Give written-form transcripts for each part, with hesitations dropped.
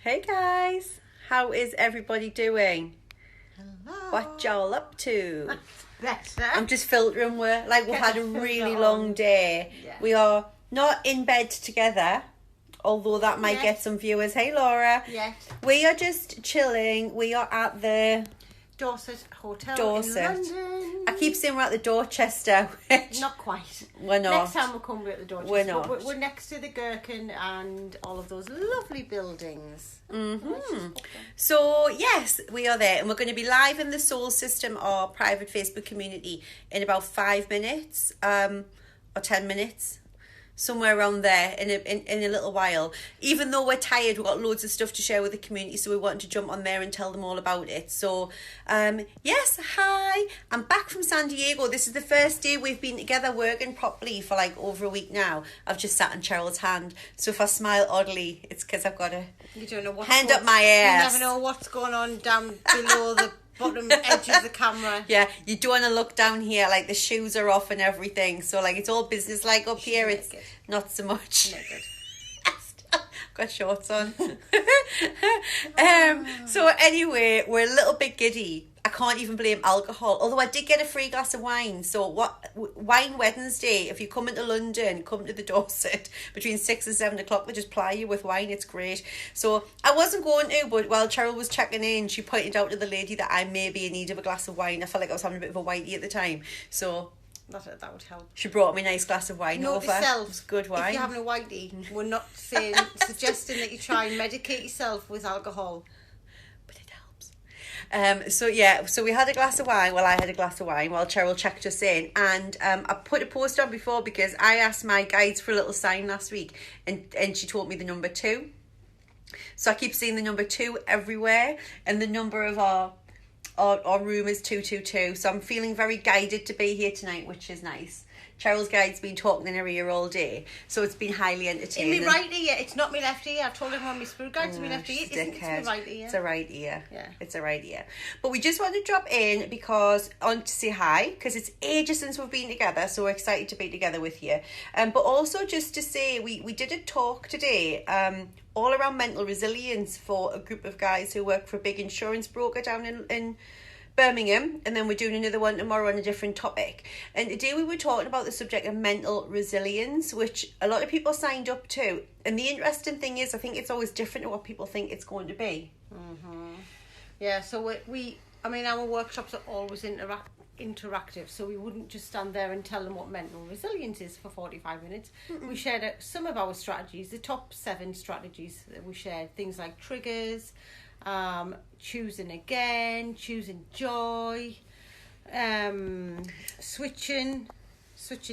Hey guys, how is everybody doing? Hello. What y'all up to? Better. I'm just filtering we've had a really long day. Yeah. We are not in bed together, although that might get some viewers. Hey Laura. Yes. We are just chilling. We are at the Dorset Hotel Dorset. in London. I keep saying we're at the Dorchester, which Not quite. we're not. Next time we'll come, we're at the Dorchester. We're not. We're next to the Gherkin and all of those lovely buildings. Mm-hmm. So yes, we are there, and we're going to be live in the Soul System, our private Facebook community, in about 5 minutes, or 10 minutes, somewhere around there in a little while. Even though we're tired, we've got loads of stuff to share with the community, so we want to jump on there and tell them all about it. So yes, hi, I'm back from San Diego. This is the first day we've been together working properly for like over a week now. I've just sat on Cheryl's hand, so if I smile oddly, it's because I've got a You don't know what's hand up my ass. You never know what's going on down below the bottom edge of the camera. Yeah, you don't want to look down here, like the shoes are off and everything, so like it's all business like up here. It's not so much. Got shorts on. So anyway, we're a little bit giddy. I can't even blame alcohol, although I did get a free glass of wine. So Wine Wednesday, if you come into London, come to the Dorset between 6 and 7 o'clock, they just ply you with wine. It's great. So I wasn't going to, but while Cheryl was checking in, she pointed out to the lady that I may be in need of a glass of wine. I felt like I was having a bit of a whitey at the time, so that would help. She brought me a nice glass of wine over. Yourself, it's good wine. If you're having a whitey, we're not suggesting that you try and medicate yourself with alcohol. So we had a glass of wine. Well, I had a glass of wine while Cheryl checked us in, and I put a post on before because I asked my guides for a little sign last week, and she told me the number 2. So I keep seeing the number 2 everywhere, and the number of our room is 222. So I'm feeling very guided to be here tonight, which is nice. Cheryl's guide's been talking in her ear all day, so it's been highly entertaining. In my right ear, it's not my left ear. I've told everyone my spirit guide's my left ear. It's my right ear. It's a right ear. Yeah. It's a right ear. But we just want to drop in because to say hi, because it's ages since we've been together, so we're excited to be together with you. But also just to say, we did a talk today all around mental resilience for a group of guys who work for a big insurance broker down in Birmingham, and then we're doing another one tomorrow on a different topic. And today we were talking about the subject of mental resilience, which a lot of people signed up to. And the interesting thing is, I think it's always different to what people think it's going to be. Mm-hmm. Yeah, so our workshops are always interactive, so we wouldn't just stand there and tell them what mental resilience is for 45 minutes. Mm-mm. We shared some of our strategies, the top 7 strategies that we shared, things like triggers, choosing again, choosing joy, switching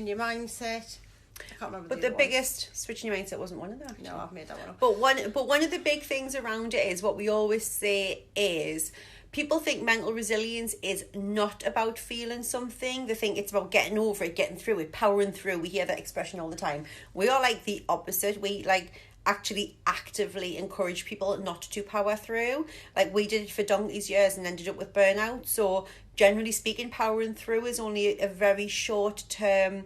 your mindset. I can't remember. But the biggest switching your mindset wasn't one of them. No, I've made that one up. But one of the big things around it is what we always say is people think mental resilience is not about feeling something. They think it's about getting over it, getting through it, powering through. We hear that expression all the time. We are like the opposite. We actually actively encourage people not to power through. Like we did it for donkey's years and ended up with burnout. So generally speaking, powering through is only a very short term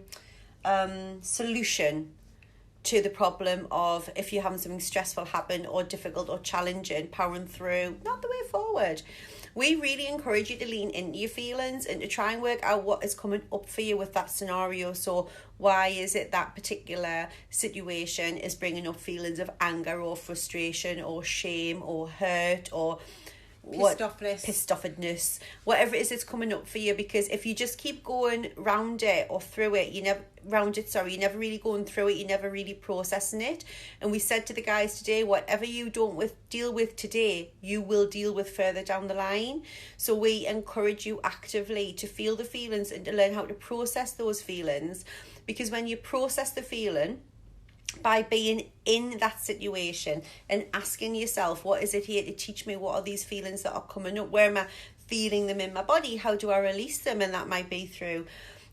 solution to the problem of if you're having something stressful happen or difficult or challenging. Powering through, not the way forward. We really encourage you to lean into your feelings and to try and work out what is coming up for you with that scenario. So why is it that particular situation is bringing up feelings of anger or frustration or shame or hurt or pissed offedness, whatever it is that's coming up for you? Because if you just keep going round it or through it, you're never really going through it, you're never really processing it. And we said to the guys today, whatever you don't deal with today, you will deal with further down the line. So we encourage you actively to feel the feelings and to learn how to process those feelings, because when you process the feeling by being in that situation and asking yourself, what is it here to teach me? What are these feelings that are coming up? Where am I feeling them in my body? How do I release them? And that might be through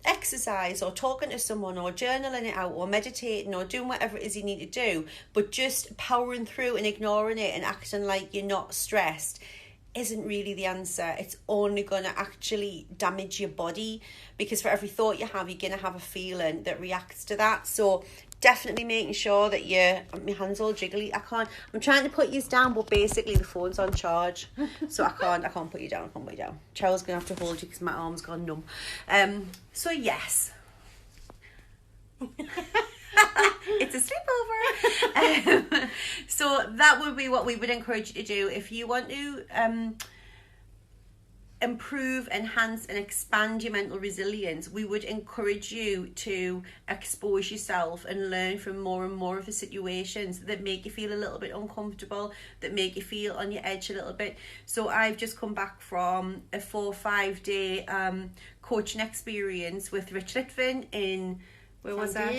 exercise or talking to someone or journaling it out or meditating or doing whatever it is you need to do. But just powering through and ignoring it and acting like you're not stressed isn't really the answer. It's only going to actually damage your body, because for every thought you have, you're going to have a feeling that reacts to that. So definitely making sure that my hand's all jiggly. I'm trying to put you down, but basically the phone's on charge, so I can't put you down. Cheryl's gonna have to hold you because my arm's gone numb. So yes. It's a sleepover. So that would be what we would encourage you to do if you want to improve, enhance and expand your mental resilience. We would encourage you to expose yourself and learn from more and more of the situations that make you feel a little bit uncomfortable, that make you feel on your edge a little bit. So I've just come back from a 4 or 5 day coaching experience with Rich Litvin in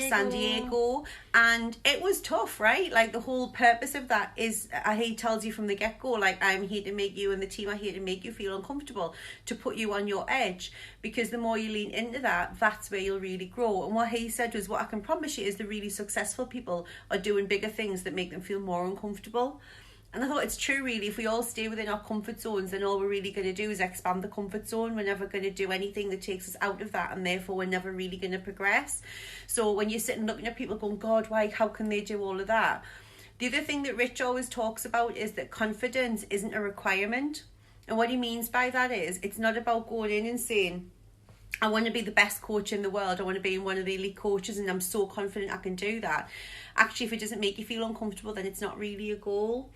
San Diego, and it was tough, right? Like, the whole purpose of that is, he tells you from the get-go, like, I'm here to make you and the team are here to make you feel uncomfortable, to put you on your edge, because the more you lean into that, that's where you'll really grow. And what he said was, what I can promise you is the really successful people are doing bigger things that make them feel more uncomfortable. And I thought it's true, really. If we all stay within our comfort zones, then all we're really going to do is expand the comfort zone. We're never going to do anything that takes us out of that, and therefore we're never really going to progress. So when you're sitting looking at people going, God, why, how can they do all of that? The other thing that Rich always talks about is that confidence isn't a requirement. And what he means by that is, it's not about going in and saying, I want to be the best coach in the world. I want to be one of the elite coaches and I'm so confident I can do that. Actually, if it doesn't make you feel uncomfortable, then it's not really a goal.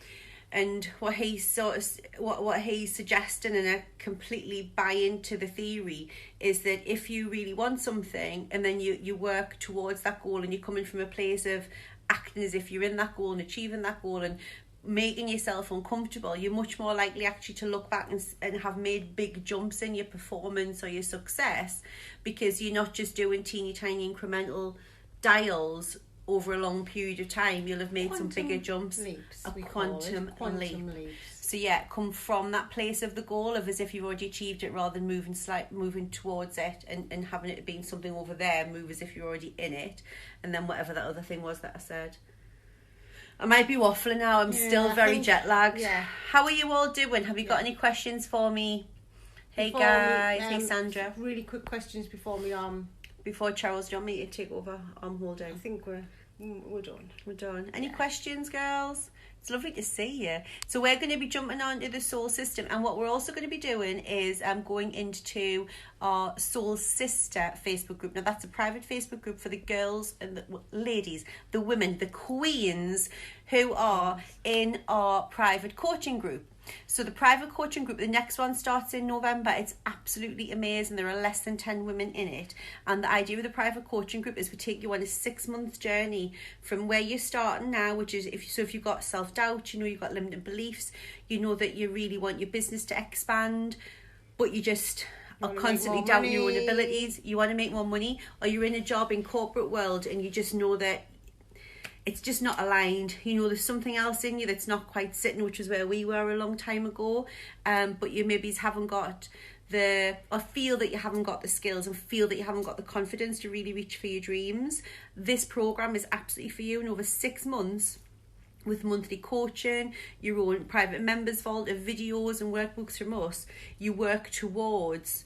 And what he's suggesting, and I completely buy into the theory, is that if you really want something and then you work towards that goal, and you're coming from a place of acting as if you're in that goal and achieving that goal and making yourself uncomfortable, you're much more likely actually to look back and have made big jumps in your performance or your success, because you're not just doing teeny tiny incremental dials over a long period of time. You'll have made some bigger jumps. Quantum leaps. So yeah, come from that place of the goal of as if you've already achieved it, rather than moving towards it and having it being something over there. Move as if you're already in it, and then whatever that other thing was that I said. I might be waffling now. I'm still very jet lagged. Yeah. How are you all doing? Have you got any questions for me? Hey guys. Hey Sandra. Really quick questions before Charles, do you want me to take over holding? I think we're done. We're done. Any questions, girls? It's lovely to see you. So we're going to be jumping on to the Soul System, and what we're also going to be doing is going into our Soul Sister Facebook group. Now, that's a private Facebook group for the girls and the ladies, the women, the queens who are in our private coaching group. So the private coaching group, the next one starts in November. It's absolutely amazing. There are less than 10 women in it. And the idea of the private coaching group is we take you on a 6-month journey from where you're starting now, which is if you've got self-doubt, you know you've got limited beliefs, you know that you really want your business to expand, but you just are constantly doubting your own abilities. You want to make more money, or you're in a job in corporate world and you just know that it's just not aligned. You know, there's something else in you that's not quite sitting, which is where we were a long time ago. But you maybe haven't got or feel that you haven't got the skills and feel that you haven't got the confidence to really reach for your dreams. This program is absolutely for you. In over 6 months, with monthly coaching, your own private members vault of videos and workbooks from us, you work towards,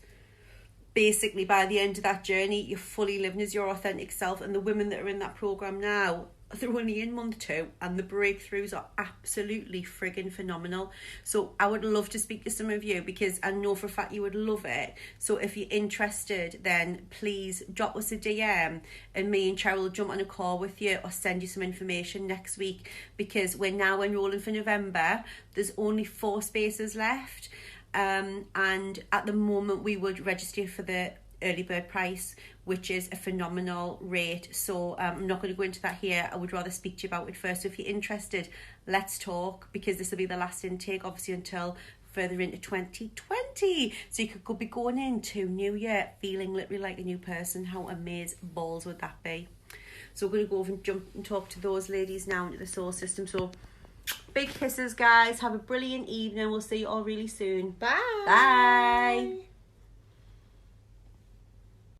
basically by the end of that journey, you're fully living as your authentic self. And the women that are in that program now, they're only in month 2 and the breakthroughs are absolutely friggin' phenomenal. So I would love to speak to some of you, because I know for a fact you would love it. So if you're interested, then please drop us a DM and me and Cheryl will jump on a call with you or send you some information next week, because we're now enrolling for November. There's only 4 spaces left, and at the moment we would register for the early bird price, which is a phenomenal rate. So I'm not going to go into that here. I would rather speak to you about it first. So if you're interested, let's talk, because this will be the last intake, obviously, until further into 2020. So you could be going into New Year feeling literally like a new person. How amazing balls would that be? So we're going to go over and jump and talk to those ladies now into the Soul System. So big kisses, guys. Have a brilliant evening. We'll see you all really soon. Bye. Bye.